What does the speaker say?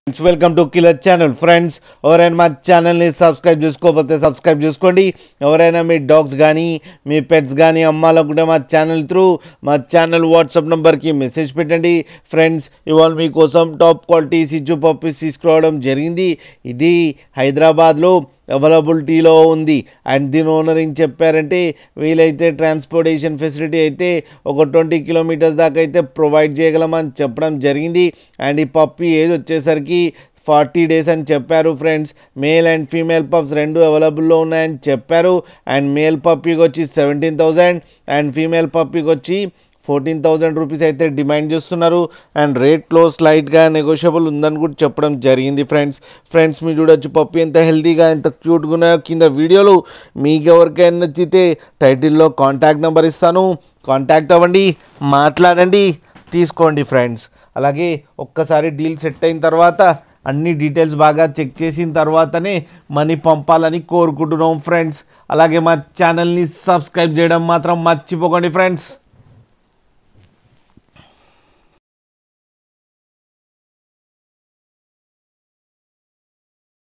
Welcome to killer channel friends. ఎవరైనా మా ఛానల్ని సబ్స్క్రైబ్ చేసుకోకపోతే సబ్స్క్రైబ్ చేసుకోండి. ఎవరైనా మీ డాగ్స్ కానీ మీ పెట్స్ కానీ అమ్మాలనుకుంటే మా ఛానల్ వాట్సాప్ నెంబర్కి మెసేజ్ పెట్టండి. ఫ్రెండ్స్, ఇవాళ మీకోసం టాప్ క్వాలిటీ సిచ్చు పప్పీస్ తీసుకురావడం జరిగింది. ఇది హైదరాబాద్లో అవైలబిలిటీలో ఉంది. అండ్ దీని ఓనర్ ఏం చెప్పారంటే వీలైతే ట్రాన్స్పోర్టేషన్ ఫెసిలిటీ అయితే ఒక 20 కిలోమీటర్స్ దాకా అయితే ప్రొవైడ్ చేయగలమని చెప్పడం జరిగింది. అండ్ ఈ పప్పీ ఏజ్ వచ్చేసరికి 40 డేస్ అని చెప్పారు. Friends, male and female pups రెండు అవైలబుల్లో ఉన్నాయని చెప్పారు. అండ్ మేల్ పప్పీకి వచ్చి 17,000 అండ్ ఫీమేల్ పప్పీకి వచ్చి 14,000 రూపీస్ అయితే డిమాండ్ చేస్తున్నారు. అండ్ రేట్లో స్లైట్గా నెగోషియబుల్ ఉందని కూడా చెప్పడం జరిగింది. ఫ్రెండ్స్ మీరు చూడొచ్చు పప్పి ఎంత హెల్తీగా ఎంత క్యూట్గా ఉన్నాయో. కింద వీడియోలు మీకు ఎవరికైనా నచ్చితే టైటిల్లో కాంటాక్ట్ నెంబర్ ఇస్తాను, కాంటాక్ట్ అవ్వండి, మాట్లాడండి, తీసుకోండి. ఫ్రెండ్స్, అలాగే ఒక్కసారి డీల్ సెట్ అయిన తర్వాత అన్ని డీటెయిల్స్ బాగా చెక్ చేసిన తర్వాతనే మనీ పంపాలని కోరుకుంటున్నాం. ఫ్రెండ్స్, అలాగే మా ఛానల్ని సబ్స్క్రైబ్ చేయడం మాత్రం మర్చిపోకండి. ఫ్రెండ్స్.